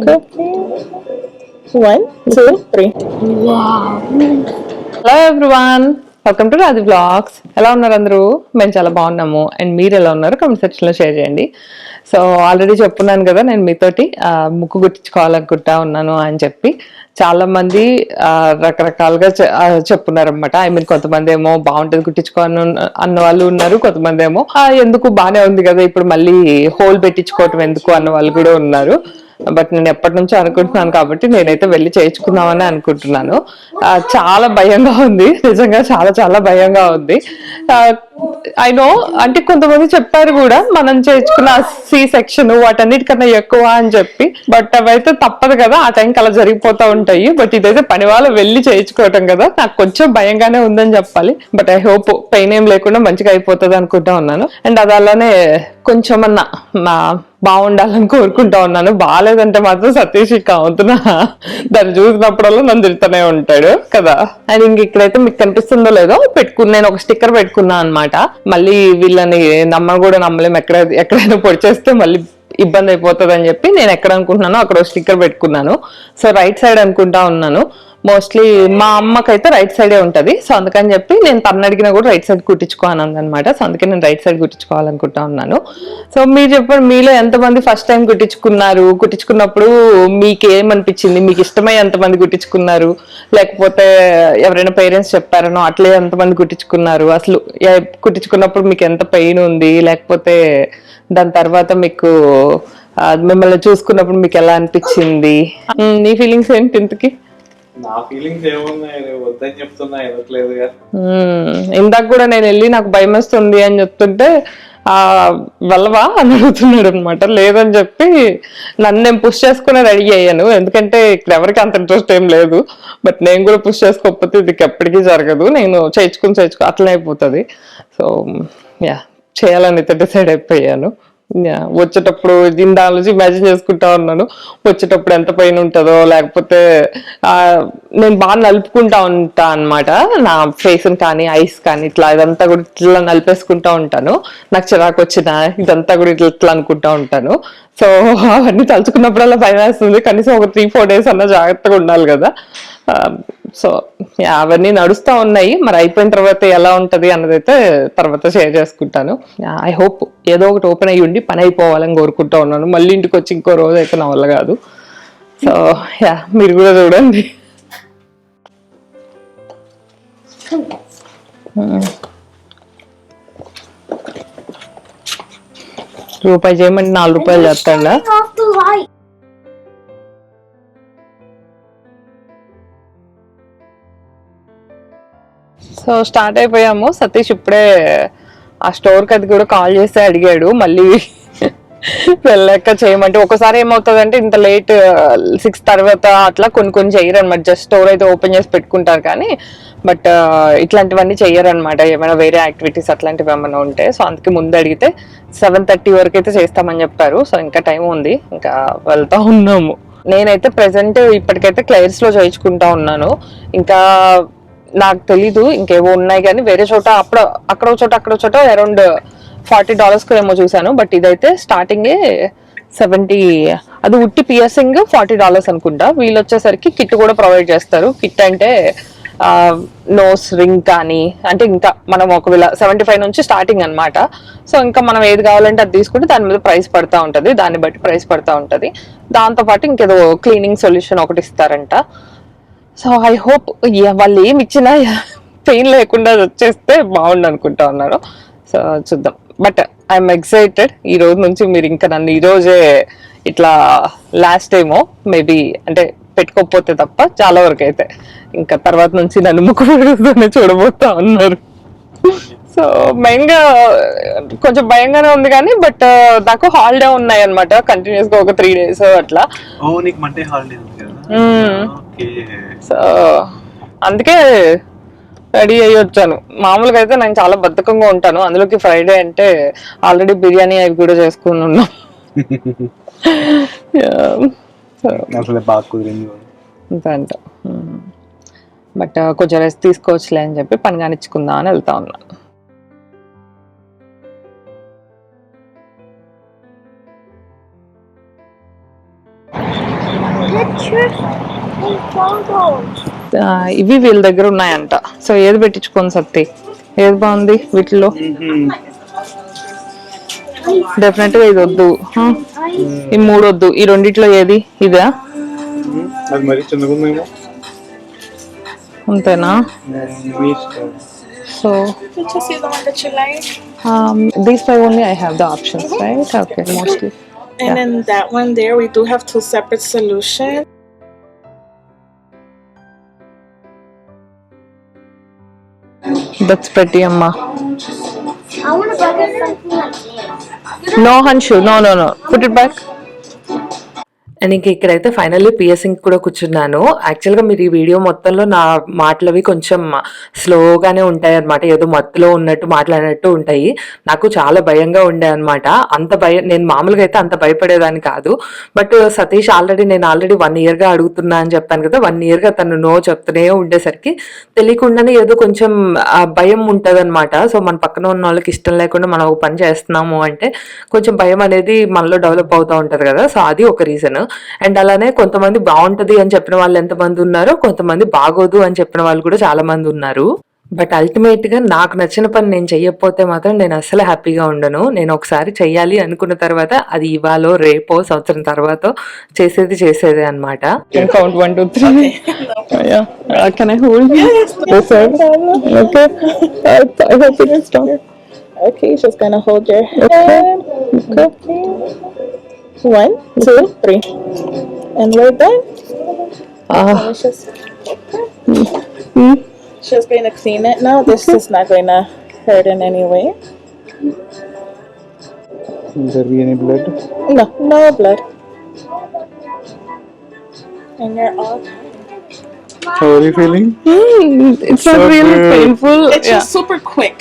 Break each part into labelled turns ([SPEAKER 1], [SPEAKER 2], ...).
[SPEAKER 1] 1, 2, 3. Hello everyone, welcome to Raju blogs. ఎలా ఉన్నారు అందరూ? మేము చాలా బాగున్నాము. అండ్ మీరు ఎలా ఉన్నారు కామెంట్ సెక్షన్లో షేర్ చేయండి. సో ఆల్రెడీ చెప్పున్నాను కదా, నేను మీతోటి ముక్కు గుట్టించుకోవాలనుకుంటా ఉన్నాను అని చెప్పి చాలా మంది రకరకాలుగా చెప్పున్నారనమాట. ఐ మీన్ కొంతమంది ఏమో బాగుంటుంది కుట్టించుకోవాలని అన్న వాళ్ళు ఉన్నారు, కొంతమంది ఏమో ఎందుకు బాగానే ఉంది కదా ఇప్పుడు మళ్ళీ హోల్ పెట్టించుకోవటం ఎందుకు అన్న వాళ్ళు కూడా ఉన్నారు. బట్ నేను ఎప్పటి నుంచో అనుకుంటున్నాను కాబట్టి నేనైతే వెళ్ళి చేయించుకుందామని అనుకుంటున్నాను. చాలా భయంగా ఉంది, నిజంగా చాలా చాలా భయంగా ఉంది. ఐ నో, అంటే కొంతమంది చెప్పారు కూడా మనం చేయించుకున్న సి సెక్షన్ వాటన్నిటికన్నా ఎక్కువ అని చెప్పి, బట్ అవైతే తప్పదు కదా, ఆ టైంకి అలా జరిగిపోతూ ఉంటాయి. బట్ ఇదైతే పని వాళ్ళు వెళ్ళి చేయించుకోవటం కదా, నాకు కొంచెం భయంగానే ఉందని చెప్పాలి. బట్ ఐ హోప్ పెయిన్ ఏం లేకుండా మంచిగా అయిపోతుంది అనుకుంటా ఉన్నాను. అండ్ అది అలానే కొంచెమన్నా బాగుండాలని కోరుకుంటా ఉన్నాను. బాగాలేదంటే మాత్రం సతీష్ అవుతున్నా దాన్ని చూసినప్పుడల్లా నన్ను తిరుగుతూనే ఉంటాడు కదా. అండ్ ఇంక ఇక్కడైతే మీకు కనిపిస్తుందో లేదో నేను ఒక స్టిక్కర్ పెట్టుకున్నా అనమాట. మళ్ళీ వీళ్ళని కూడా నమ్మలేం, ఎక్కడైనా పొడి చేస్తే మళ్ళీ ఇబ్బంది అయిపోతుంది అని చెప్పి నేను ఎక్కడ అనుకుంటున్నానో అక్కడ స్టిక్కర్ పెట్టుకున్నాను. సో రైట్ సైడ్ అనుకుంటా ఉన్నాను. మోస్ట్లీ మా అమ్మకైతే రైట్ సైడే ఉంటది. సో అందుకని చెప్పి నేను తను అడిగినా కూడా రైట్ సైడ్ కుట్టించుకోవాలని అనమాట. సో అందుకే నేను రైట్ సైడ్ కుట్టించుకోవాలనుకుంటా ఉన్నాను. సో మీరు చెప్పండి, మీలో ఎంతమంది ఫస్ట్ టైం కుట్టించుకున్నారు? కుట్టించుకున్నప్పుడు మీకు ఏమనిపించింది? మీకు ఇష్టమై ఎంతమంది కుట్టించుకున్నారు? లేకపోతే ఎవరైనా పేరెంట్స్ చెప్పారనో అట్లే ఎంతమంది కుట్టించుకున్నారు? అసలు కుట్టించుకున్నప్పుడు మీకు ఎంత పెయిన్ ఉంది, లేకపోతే దాని తర్వాత మీకు మిమ్మల్ని చూసుకున్నప్పుడు మీకు ఎలా అనిపించింది? నీ ఫీలింగ్స్ ఏంటి ఇంతకి?
[SPEAKER 2] నా ఫీలింగ్స్ ఏమున్నాయి, వద్దని చెప్తున్నా ఎనట్లేదుగా.
[SPEAKER 1] ఇందాక కూడా నేను వెళ్ళి నాకు భయం వస్తుంది అని చెప్తుంటే వెళ్ళవా అని అడుగుతున్నాడు అనమాట. లేదని చెప్పి నన్ను నేను పుష్ చేసుకుని రెడీ అయ్యాను, ఎందుకంటే ఇక్కడ ఎవరికి అంత ఇంట్రెస్ట్ ఏం లేదు. బట్ నేను కూడా పుష్ చేసుకోకపోతే ఇది ఎప్పటికీ జరగదు, నేను చేయించుకుని అట్లనే అయిపోతుంది. సో యా, చేయాలని అయితే డిసైడ్ అయిపోయాను. వచ్చేటప్పుడు దీని ఆలోచి ఇమాజిన్ చేసుకుంటా ఉన్నాను, వచ్చేటప్పుడు ఎంత పెయిన్ ఉంటుందో. లేకపోతే నేను బాగా నలుపుకుంటా ఉంటా అనమాట నా ఫేస్ కానీ ఐస్ కానీ, ఇట్లా ఇదంతా కూడా ఇట్లా నలిపేసుకుంటా ఉంటాను. నాకు చిరాకు వచ్చిన ఇదంతా కూడా ఇట్లా అనుకుంటా ఉంటాను. సో అవన్నీ తలుచుకున్నప్పుడల్లా భయం వేస్తుంది. కనీసం ఒక 3-4 days అన్నా జాగ్రత్తగా ఉండాలి కదా. సో అవన్నీ నడుస్తూ ఉన్నాయి. మరి అయిపోయిన తర్వాత ఎలా ఉంటది అన్నదైతే తర్వాత షేర్ చేసుకుంటాను. ఐ హోప్ ఏదో ఒకటి ఓపెన్ అయ్యి ఉండి పని అయిపోవాలని కోరుకుంటా ఉన్నాను. మళ్ళీ ఇంటికి వచ్చి ఇంకో రోజు అయితే నా వల్ల కాదు. సో యా, మీరు కూడా చూడండి. రూపాయి చేయమంటే 4 రూపాయలు చేస్తాడా? సో స్టార్ట్ అయిపోయాము. సతీష్ ఇప్పుడే ఆ స్టోర్కి అది కూడా కాల్ చేసి అడిగాడు మళ్ళీ వెళ్ళాక చేయమంటే. ఒకసారి ఏమవుతుందంటే ఇంత లేట్ 6 తర్వాత అట్లా కొన్ని చెయ్యరు అనమాట. జస్ట్ స్టోర్ అయితే ఓపెన్ చేసి పెట్టుకుంటారు కానీ, బట్ ఇట్లాంటివన్నీ చెయ్యరు అనమాట. ఏమైనా వేరే యాక్టివిటీస్ అట్లాంటివి ఏమైనా ఉంటే. సో అందుకే ముందు అడిగితే 7:30 వరకు అయితే చేస్తామని చెప్పారు. సో ఇంకా టైం ఉంది, ఇంకా వెళ్తా ఉన్నాము. నేనైతే ప్రెసెంట్ ఇప్పటికైతే క్లైర్స్ లో చేయించుకుంటా ఉన్నాను. ఇంకా నాకు తెలీదు ఇంకేవో ఉన్నాయి కానీ వేరే చోట అక్కడ చోట అరౌండ్ $40 ఏమో చూసాను. బట్ ఇదైతే స్టార్టింగే 70, అది ఉట్టి పియర్సింగ్ $40 అనుకుంటా. వీళ్ళు వచ్చేసరికి కిట్ కూడా ప్రొవైడ్ చేస్తారు. కిట్ అంటే నోస్ రింగ్ కానీ, అంటే ఇంకా మనం ఒకవేళ 75 నుంచి స్టార్టింగ్ అనమాట. సో ఇంకా మనం ఏది కావాలంటే అది తీసుకుంటే దాని మీద ప్రైస్ పడతా ఉంటుంది, దాన్ని బట్టి ప్రైస్ పడతా ఉంటుంది. దాంతోపాటు ఇంకేదో క్లీనింగ్ సొల్యూషన్ ఒకటి ఇస్తారంట. సో ఐ హోప్ వాళ్ళు ఏమి ఇచ్చినా పెయిన్ లేకుండా వచ్చేస్తే బాగుండు అనుకుంటా ఉన్నారు. సో చూద్దాం. But I'm excited. ఈ రోజు నుంచి మీరు ఇంకా నన్ను ఈ రోజే ఇట్లా లాస్ట్ టైమో మేబీ అంటే పెట్టుకోకపోతే తప్ప చాలా వరకు అయితే ఇంకా తర్వాత నుంచి నన్ను ముక్కునే చూడబోతా ఉన్నారు. సో మెయిన్ గా కొంచెం భయంగానే ఉంది కానీ, బట్ నాకు హాలిడే ఉన్నాయి అనమాట కంటిన్యూస్ గా ఒక 3 days అట్లా. సో అందుకే రెడీ అయ్యి వచ్చాను. మామూలుగా అయితే నేను చాలా బద్ధకంగా ఉంటాను, అందులోకి ఫ్రైడే అంటే ఆల్రెడీ బిర్యానీ అవి కూడా చేసుకుని ఉన్నాం. అంత బట్ కొంచెం రెస్ట్ తీసుకోవచ్చులే అని చెప్పి పని కానిచ్చుకుందాం అని వెళ్తా ఉన్నాను.
[SPEAKER 3] pictures and photos.
[SPEAKER 1] ఇవి వీళ్ళ దగ్గర ఉన్నాయంట. సో ఏది పెట్టించుకోండి సత్తి, ఏది బాగుంది వీటిలో? డెఫినెట్ గా ఇది వద్దు, ఈ మూడు వద్దు, ఈ రెండిట్లో ఏది? ఇదా?
[SPEAKER 2] అది మరి చిన్నగుందేమో.
[SPEAKER 1] అంతేనా?
[SPEAKER 2] మీ ఇష్టం.
[SPEAKER 1] So
[SPEAKER 3] Let's just see the one that you like.
[SPEAKER 1] these five only I have the options, right? Okay, mostly.
[SPEAKER 3] And then that one there, we do have two separate solutions.
[SPEAKER 1] That's pretty, Amma.
[SPEAKER 4] I want to buy something like this.
[SPEAKER 1] No, Hanshu, no. Put it back. And ఇంక ఇక్కడైతే finally పిఎస్సింగ్ కూడా కూర్చున్నాను. యాక్చువల్గా మీరు ఈ video మొత్తంలో నా మాటలవి కొంచెం స్లోగానే ఉంటాయి అనమాట, ఏదో మత్తులో ఉన్నట్టు మాట్లాడినట్టు ఉంటాయి. నాకు చాలా భయంగా ఉండే అనమాట. అంత భయం, నేను మామూలుగా అయితే అంత భయపడేదాన్ని కాదు. బట్ సతీష్ నేను ఆల్రెడీ 1 yearగా అడుగుతున్నా అని చెప్పాను కదా, 1 yearగా తను నో చెప్తూనే ఉండేసరికి తెలియకుండానే ఏదో కొంచెం భయం ఉంటుంది అనమాట. సో మన పక్కన ఉన్న వాళ్ళకి ఇష్టం లేకుండా మనం ఒక పని చేస్తున్నాము అంటే కొంచెం భయం అనేది మనలో డెవలప్ అవుతూ ఉంటుంది కదా. సో అది ఒక రీజన్. అండ్ అలానే కొంతమంది బాగుంటది అని చెప్పిన వాళ్ళు ఎంతమంది ఉన్నారు, కొంతమంది బాగోదు అని చెప్పిన వాళ్ళు కూడా చాలా మంది ఉన్నారు. బట్ అల్టిమేట్ గా నాకు నచ్చిన పని నేను చెయ్యకపోతే మాత్రం నేను అస్సలు హ్యాపీగా ఉండను. నేను ఒకసారి చెయ్యాలి అనుకున్న తర్వాత అది ఇవాళో రేపో సంవత్సరం తర్వాత చేసేదే అనమాట.
[SPEAKER 3] Okay, just gonna hold your head. Okay. 1, 2, 3. And we're done. It's just going to clean it now. This is not going to hurt in any way.
[SPEAKER 2] Will there be any blood?
[SPEAKER 3] No blood. And you're all done.
[SPEAKER 2] How are you feeling?
[SPEAKER 1] It's not really painful.
[SPEAKER 3] It's just super quick.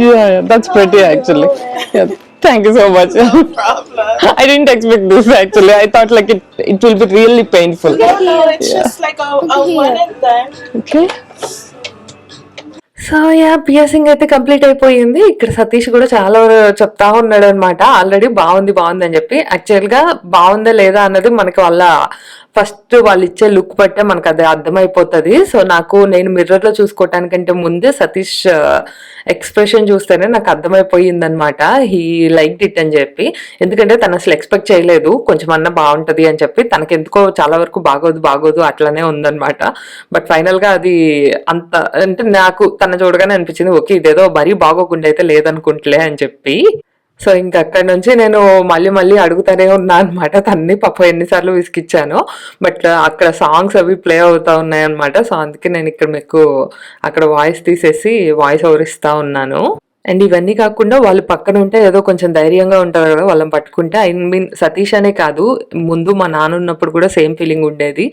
[SPEAKER 1] Yeah, that's pretty actually. Yeah. Thank you so much.
[SPEAKER 3] No problem.
[SPEAKER 1] I didn't expect this actually. I thought like it will be really painful.
[SPEAKER 3] No, it's just like a one and done.
[SPEAKER 1] Okay. So yeah, piercing అయితే complete అయిపోయింది. ఇక్కడ సతీష్ కూడా చాలా చెప్తా ఉన్నాడు అనమాట, already బాగుంది అని చెప్పి. యాక్చువల్గా బాగుందా లేదా అన్నది మనకి ఫస్ట్ వాళ్ళు ఇచ్చే లుక్ బట్టే మనకు అది అర్థమైపోతుంది. సో నేను మిర్రర్లో చూసుకోవటానికంటే ముందే సతీష్ ఎక్స్ప్రెషన్ చూస్తేనే నాకు అర్థమైపోయింది అనమాట, హీ లైక్ ఇట్ అని చెప్పి. ఎందుకంటే తను అసలు ఎక్స్పెక్ట్ చేయలేదు కొంచెం అన్న బాగుంటది అని చెప్పి. తనకెందుకో చాలా వరకు బాగోదు అట్లానే ఉందన్నమాట. బట్ ఫైనల్ గా అది అంత అంటే నాకు తన చూడగానే అనిపించింది, ఓకే ఇదేదో మరీ బాగోకుండా అయితే లేదనుకుంటలే అని చెప్పి. సో ఇంకా అక్కడి నుంచి నేను మళ్ళీ అడుగుతానే ఉన్నా అనమాట. తన్ని పాప ఎన్నిసార్లు విసిగిచ్చాను. బట్ అక్కడ సాంగ్స్ అవి ప్లే అవుతా ఉన్నాయి అనమాట. సో అందుకే నేను ఇక్కడ మీకు అక్కడ వాయిస్ తీసేసి వాయిస్ ఓవర్ ఇస్తా ఉన్నాను. అండ్ ఇవన్నీ కాకుండా వాళ్ళు పక్కన ఉంటే ఏదో కొంచెం ధైర్యంగా ఉంటారు కదా వాళ్ళని పట్టుకుంటే. ఐ మీన్ సతీష్ అనే కాదు, ముందు మా నాన్న ఉన్నప్పుడు కూడా సేమ్ ఫీలింగ్ ఉండేది,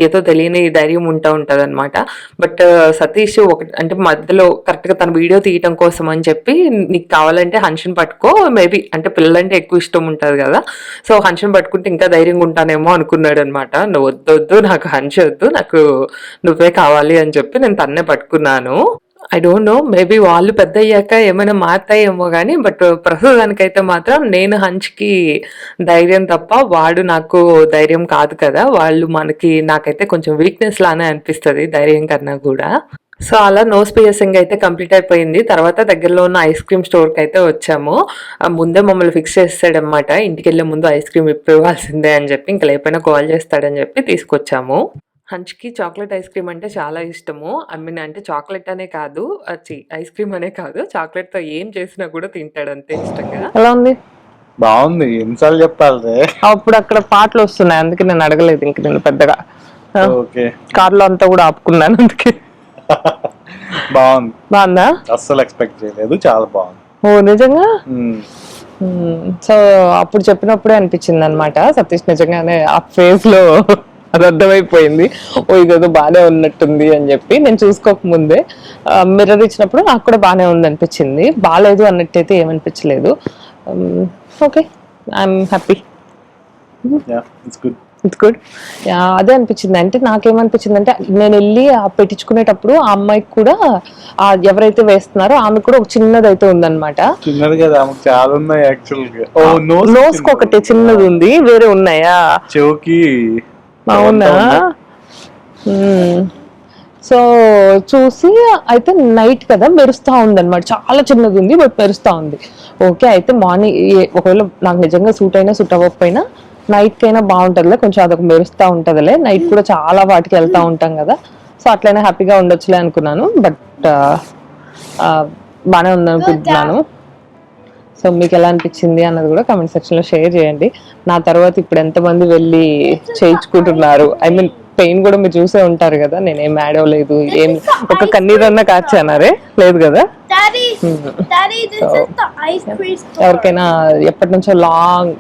[SPEAKER 1] ఏదో తెలియని ధైర్యం ఉంటుంది అనమాట. బట్ సతీష్ అంటే మధ్యలో కరెక్ట్గా తన వీడియో తీయటం కోసం అని చెప్పి నీకు కావాలంటే హన్షుని పట్టుకో, మేబీ అంటే పిల్లలంటే ఎక్కువ ఇష్టం ఉంటుంది కదా, సో హన్షుని పట్టుకుంటే ఇంకా ధైర్యంగా ఉంటానేమో అనుకున్నాడు అనమాట. నువ్వు వద్దు నాకు హన్ష్ వద్దు, నాకు నువ్వే కావాలి అని చెప్పి నేను తన్నే పట్టుకున్నాను. ఐ డోంట్ నో, మేబీ వాళ్ళు పెద్ద అయ్యాక ఏమైనా మారుతాయేమో కానీ, బట్ ప్రస్తుతానికైతే మాత్రం నేను హంచ్కి ధైర్యం తప్ప వాడు నాకు ధైర్యం కాదు కదా. వాళ్ళు నాకైతే కొంచెం వీక్నెస్ లానే అనిపిస్తుంది ధైర్యం కన్నా కూడా. సో అలా నోస్ పియర్సింగ్ అయితే కంప్లీట్ అయిపోయింది. తర్వాత దగ్గరలో ఉన్న ఐస్ క్రీమ్ స్టోర్కి అయితే వచ్చాము. ముందే మమ్మల్ని ఫిక్స్ చేస్తాడనమాట, ఇంటికి వెళ్ళే ముందు ఐస్ క్రీమ్ ఇవ్వాల్సిందే అని చెప్పి, ఇంకా లేకపోయినా కాల్ చేస్తాడని చెప్పి తీసుకొచ్చాము. హంచ్కి చాక్లెట్ ఐస్ క్రీమ్ అంటే చాలా ఇష్టము. ఐ మీన్ అంటే చాక్లెట్ అనే కాదు, ఐస్ క్రీమ్ అనే కాదు, చాక్లెట్ తో ఏం చేసినా కూడా తింటాడు అంతే ఇష్టంగా. ఎలా ఉంది?
[SPEAKER 2] బాగుంది. ఎన్నిసార్లు చెప్పాలి?
[SPEAKER 1] అప్పుడు అక్కడ పాటలు వస్తున్నాయి అందుకే నేను అడగలేదు ఇంక నేను పెద్దగా.
[SPEAKER 2] ఓకే,
[SPEAKER 1] కార్లో అంతా కూడా ఆపుకున్నాను అందుకే. బాగుందా?
[SPEAKER 2] అస్సలు ఎక్స్పెక్ట్ చేయలేదు, చాలా బాగుంది.
[SPEAKER 1] ఓ నిజంగా? సో అప్పుడు చెప్పినప్పుడే అనిపించింది అనమాట, సతీష్ నిజంగానే ఆ ఫేజ్ లో అది అర్థమైపోయింది, ఓ ఇదేదో బాగానే ఉన్నట్టుంది అని చెప్పి. నేను చూసుకోకముందే మిర్రర్ ఇచ్చినప్పుడు నాకు కూడా బాగానే ఉంది అనిపించింది, బాగాలేదు అన్నట్టయితే ఏమనిపించలేదు. Okay, I'm happy. It's good. అదే అనిపించింది. అంటే నాకేమనిపించింది అంటే నేను వెళ్ళి పెట్టించుకునేటప్పుడు ఆ అమ్మాయికి కూడా ఎవరైతే వేస్తున్నారో ఆమె కూడా ఒక చిన్నది అయితే ఉందన్నమాట. నోస్ కి ఒకటి చిన్నది ఉంది, వేరే ఉన్నాయా?
[SPEAKER 2] చెవుకి
[SPEAKER 1] అవునా? సో చూసి అయితే నైట్ కదా మెరుస్తా ఉంది అనమాట, చాలా చిన్నది ఉంది బట్ మెరుస్తా ఉంది. ఓకే, అయితే మార్నింగ్ ఒకవేళ నాకు నిజంగా సూట్ అయినా సూట్ అవ్వకపోయినా నైట్ కైనా బాగుంటుందిలే, కొంచెం అదొక మెరుస్తా ఉంటుందిలే, నైట్ కూడా చాలా వాటికి వెళ్తా ఉంటాం కదా, సో అట్లయినా హ్యాపీగా ఉండొచ్చులే అనుకున్నాను. బట్ బాగానే ఉందనుకుంటున్నాను. సో మీకు ఎలా అనిపించింది అన్నది కూడా కామెంట్ సెక్షన్ లో షేర్ చేయండి. నా తర్వాత ఇప్పుడు ఎంతమంది వెళ్ళి చేయించుకుంటున్నారు, ఐ మీన్ పెయిన్ కూడా మీరు చూసే ఉంటారు కదా, నేనేం యాడ్ అవ్వలేదు, ఏం ఒక కన్నీరన్నా కార్చానారే లేదు కదా.
[SPEAKER 4] Daddy, this
[SPEAKER 1] So,
[SPEAKER 4] is the ice cream store.
[SPEAKER 1] ఎవరికైనా ఎప్పటి నుంచో లాంగ్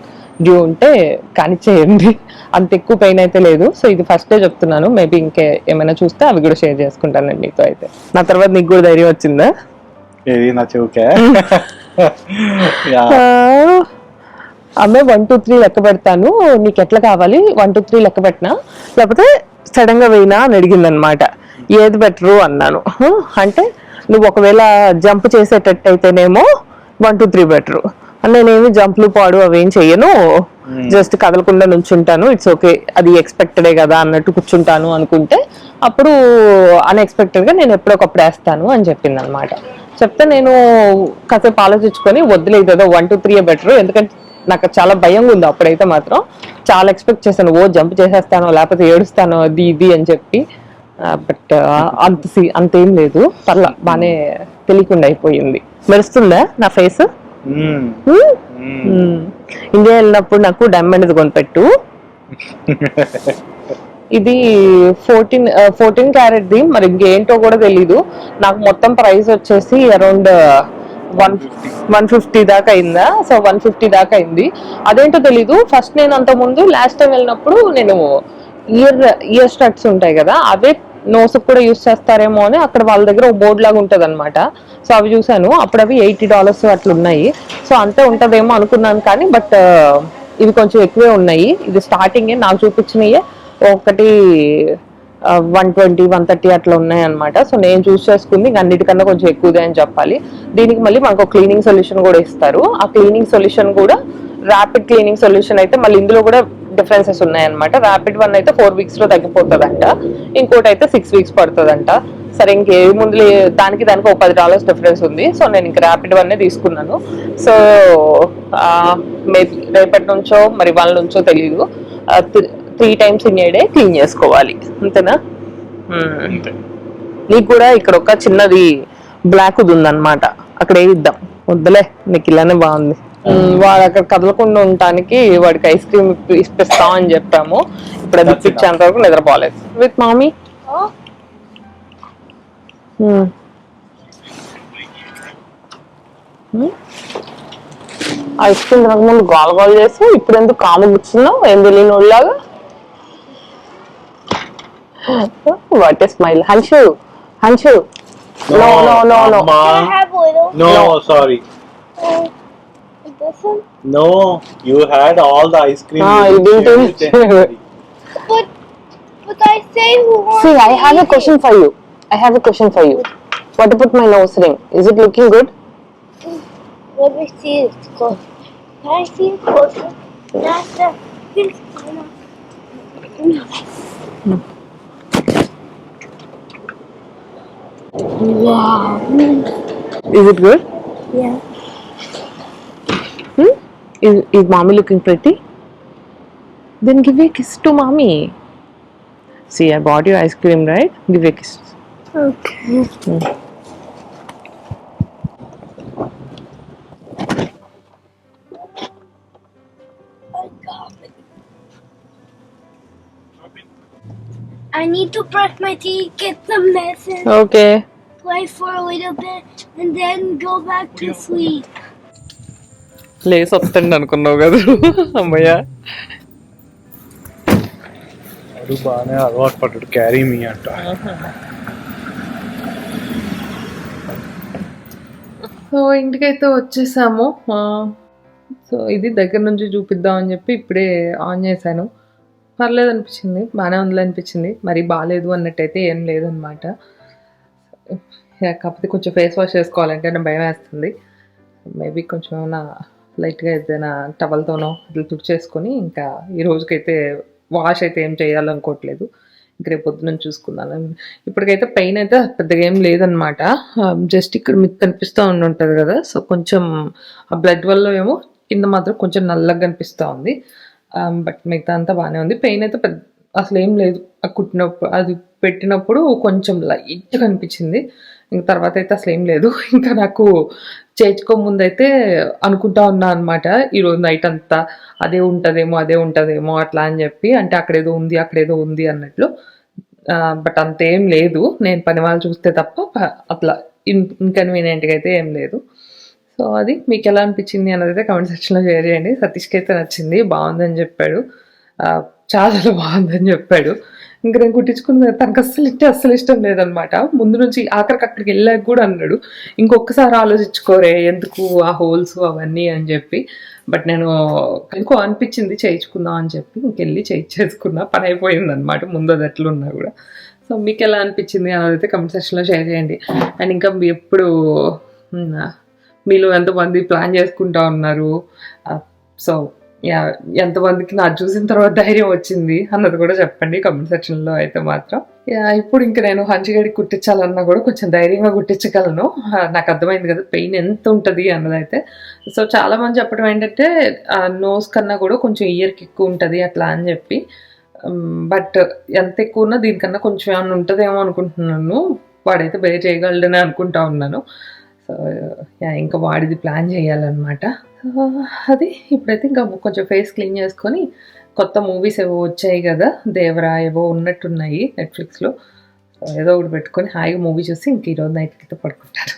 [SPEAKER 1] డ్యూ ఉంటే కానిచ్చేయండి, అంత ఎక్కువ పెయిన్ అయితే లేదు. సో ఇది ఫస్ట్ డే చెప్తున్నాను, మేబీ ఇంకే ఏమైనా చూస్తే అవి కూడా షేర్ చేసుకుంటానండి మీతో. అయితే నా తర్వాత నీకు కూడా ధైర్యం వచ్చిందా?
[SPEAKER 2] ఏది నా చెవుకే?
[SPEAKER 1] అమ్మే 1 2 3 లెక్క పెడతాను, నీకు ఎట్లా కావాలి 1 2 3 లెక్క పెట్టినా లేకపోతే సడన్ గా వేయినా అని అడిగింది అనమాట. ఏది బెటరు అన్నాను. అంటే నువ్వు ఒకవేళ జంప్ చేసేటట్టు అయితేనేమో 1 2 3 బెటరు, నేనేమి జంప్లు పాడు అవేం చెయ్యను, జస్ట్ కదలకుండా నుంచుంటాను, ఇట్స్ ఓకే, అది ఎక్స్పెక్టెడే కదా అన్నట్టు కూర్చుంటాను అనుకుంటే అప్పుడు అన్ఎక్స్పెక్టెడ్ గా నేను ఎప్పుడొకప్పుడు వేస్తాను అని చెప్పింది అనమాట. చెప్తే నేను కాసేపు ఆలోచించుకొని వద్దులేదు కదా 1 2 3 బెటర్, ఎందుకంటే నాకు చాలా భయంగా ఉంది అప్పుడైతే మాత్రం, చాలా ఎక్స్పెక్ట్ చేశాను, ఓ జంప్ చేసేస్తాను లేకపోతే ఏడుస్తాను అది ఇది అని చెప్పి. బట్ అంతేం లేదు, పర్లా బానే తెలియకుండా అయిపోయింది. మెరుస్తుందా నా ఫేస్? ఇండియా వెళ్ళినప్పుడు నాకు డైమండ్ కొనిపెట్టు. ఇది 14 క్యారెట్ ది, మరి ఇంకేంటో కూడా తెలీదు నాకు. మొత్తం ప్రైస్ వచ్చేసి అరౌండ్ 150 దాకా అయిందా. సో 150 దాకా అయింది. అదేంటో తెలీదు, ఫస్ట్ నేను అంత ముందు లాస్ట్ టైం వెళ్ళినప్పుడు నేను ఇయర్ స్టడ్స్ ఉంటాయి కదా, అవే నోస్ కూడా యూస్ చేస్తారేమో అని అక్కడ వాళ్ళ దగ్గర ఒక బోర్డు లాగా ఉంటది అనమాట. సో అవి చూసాను, అప్పుడు అవి $80 అట్లా ఉన్నాయి. సో అంతే ఉంటదేమో అనుకున్నాను కానీ బట్ ఇవి కొంచెం ఎక్కువే ఉన్నాయి. ఇది స్టార్టింగ్ నాకు చూపించినయే ఒకటి 120 130 అట్లా ఉన్నాయి అనమాట. సో నేను చూస్ చేసుకుంది అన్నిటికన్నా కొంచెం ఎక్కువదే అని చెప్పాలి. దీనికి మళ్ళీ మనకు క్లీనింగ్ సొల్యూషన్ కూడా ఇస్తారు. ఆ క్లీనింగ్ సొల్యూషన్ కూడా ర్యాపిడ్ క్లీనింగ్ సొల్యూషన్ అయితే మళ్ళీ ఇందులో కూడా డిఫరెన్సెస్ ఉన్నాయన్నమాట. ర్యాపిడ్ వన్ అయితే 4 weeks లో తగ్గిపోతుందంట, ఇంకోటి అయితే 6 weeks పడుతుందంట. సరే ఇంకే ముందు దానికి ఒక $10 డిఫరెన్స్ ఉంది. సో నేను ఇంక ర్యాపిడ్ వన్నే తీసుకున్నాను. సో రేపటి నుంచో మరి వాళ్ళ నుంచో తెలీదు, 3 times in a day clean చేసుకోవాలి, అంతేనా? నీకు కూడా ఇక్కడ ఒక చిన్నది బ్లాక్ ఉందన్నమాట, అక్కడ వేయిద్దాం. వద్దులే, నీకు ఇలానే బాగుంది. వాడు అక్కడ కదలకుండా ఉండటానికి వాడికి ఐస్ క్రీమ్ ఇప్పిస్తాం అని చెప్పాము. ఇప్పుడు అది ఇప్పించేంత వరకు నిద్రపోలేదు విత్ మామీ. ఐస్ క్రీమ్ తినకముందు గోల చేసి ఇప్పుడు ఎందుకు కాము కూర్చున్నావు, ఏం తెలియని వాళ్ళలాగా? What a smile. Hanshu no.
[SPEAKER 4] Can I have little?
[SPEAKER 2] No, sorry.
[SPEAKER 4] This one?
[SPEAKER 2] No, you had all the ice cream.
[SPEAKER 1] You didn't
[SPEAKER 2] Everything.
[SPEAKER 4] But I say who wants
[SPEAKER 1] See, I
[SPEAKER 4] to
[SPEAKER 1] have a
[SPEAKER 4] eat
[SPEAKER 1] question
[SPEAKER 4] it.
[SPEAKER 1] for you. What about my nose ring? Is it looking good?
[SPEAKER 4] Let me see it closer. Can I see it closer? That's the... Wow.
[SPEAKER 1] Is it good?
[SPEAKER 4] Yeah.
[SPEAKER 1] Is mommy looking pretty? Then give a kiss to mommy. See, I bought you ice cream, right? Give a kiss.
[SPEAKER 4] Okay. I need to brush my teeth, get some medicine,
[SPEAKER 1] Okay.
[SPEAKER 4] play for a little bit, and then go back to sleep.
[SPEAKER 1] లేస్ వస్తుంది అనుకున్నావు కదా అమ్మయ్య.
[SPEAKER 2] అది బాగానే అలవాటు పడ్డాడు, carry మీ అంట.
[SPEAKER 1] సో ఇంటికైతే వచ్చేసాము. సో ఇది దగ్గర నుంచి చూపిద్దాం అని చెప్పి ఇప్పుడే ఆన్ చేశాను. పర్లేదు అనిపించింది, బాగానే ఉంది అనిపించింది, మరి బాగాలేదు అన్నట్టయితే ఏం లేదనమాట. కాకపోతే కొంచెం ఫేస్ వాష్ చేసుకోవాలంటే నాకు భయం వేస్తుంది. మేబీ కొంచెం ఏమైనా లైట్గా ఏదైనా టవల్తోనో అట్లా తుడిచేసుకొని ఇంకా ఈ రోజుకైతే వాష్ అయితే ఏం చేయాలనుకోవట్లేదు. ఇంక రేపు పొద్దున చూసుకున్నాను. ఇప్పటికైతే పెయిన్ అయితే పెద్దగా ఏం లేదనమాట. జస్ట్ ఇక్కడ మీకు కనిపిస్తూ ఉంటుంది కదా, సో కొంచెం ఆ బ్లడ్ వల్ల ఏమో కింద మాత్రం కొంచెం నల్లగా కనిపిస్తూ ఉంది. బట్ మిగతా అంతా బాగానే ఉంది. పెయిన్ అయితే పెద్ద అసలు ఏం లేదు. ఆ కుట్టినప్పుడు అది పెట్టినప్పుడు కొంచెం లైట్గా అనిపించింది. ఇంక తర్వాత అయితే అసలు ఏం లేదు. ఇంకా నాకు చేర్చుకో ముందైతే అనుకుంటా ఉన్నా అనమాట, ఈరోజు నైట్ అంతా అదే ఉంటుందేమో అట్లా అని చెప్పి, అంటే అక్కడేదో ఉంది అన్నట్లు. బట్ అంతేం లేదు, నేను పని వాళ్ళు చూస్తే తప్ప అట్లా ఇన్కన్వీనియంట్గా అయితే ఏం లేదు. సో అది మీకు ఎలా అనిపించింది అన్నది అయితే కమెంట్ సెక్షన్లో షేర్ చేయండి. సతీష్కి అయితే నచ్చింది, బాగుందని చెప్పాడు, చాలా బాగుందని చెప్పాడు. ఇంకా నేను కుట్టించుకున్నది తనకు అస్సలు ఇష్టం లేదనమాట. ముందు నుంచి ఆఖరికి అక్కడికి వెళ్ళాక కూడా అన్నాడు, ఇంకొకసారి ఆలోచించుకోరే ఎందుకు ఆ హోల్స్ అవన్నీ అని చెప్పి. బట్ నేను ఇంకో అనిపించింది చేయించుకుందాం అని చెప్పి ఇంకెళ్ళి చేయించేసుకున్నా, పని అయిపోయింది అనమాట ముందు అది ఎట్లున్నా కూడా. సో మీకు ఎలా అనిపించింది అన్నది అయితే కమెంట్ సెక్షన్లో షేర్ చేయండి. అండ్ ఇంకా ఎప్పుడు మీలో ఎంతమంది ప్లాన్ చేసుకుంటా ఉన్నారు, సో ఎంతమందికి నా చూసిన తర్వాత ధైర్యం వచ్చింది అన్నది కూడా చెప్పండి కమెంట్ సెక్షన్లో అయితే మాత్రం. ఇప్పుడు ఇంకా నేను హంచిగడికి కుట్టించాలన్నా కూడా కొంచెం ధైర్యంగా కుట్టించగలను. నాకు అర్థమైంది కదా పెయిన్ ఎంత ఉంటుంది అన్నదైతే. సో చాలామంది చెప్పడం ఏంటంటే నోస్ కన్నా కూడా కొంచెం ఇయర్కి ఎక్కువ ఉంటుంది అట్లా అని చెప్పి. బట్ ఎంత ఎక్కువ ఉన్నా దీనికన్నా కొంచెం ఏమైనా ఉంటుందేమో అనుకుంటున్నాను. వాడైతే బేర్ చేయగలడని అనుకుంటా ఉన్నాను. సో ఇంకా వాడిది ప్లాన్ చేయాలన్నమాట. అది ఇప్పుడైతే ఇంకా కొంచెం ఫేస్ క్లీన్ చేసుకొని, కొత్త మూవీస్ ఏవో వచ్చాయి కదా, దేవరా ఏవో ఉన్నట్టున్నాయి నెట్ఫ్లిక్స్లో, ఏదో ఒకటి పెట్టుకొని హాయిగా మూవీ చూసి ఇంక ఈరోజు నైట్కి అయితే పడుకుంటాను.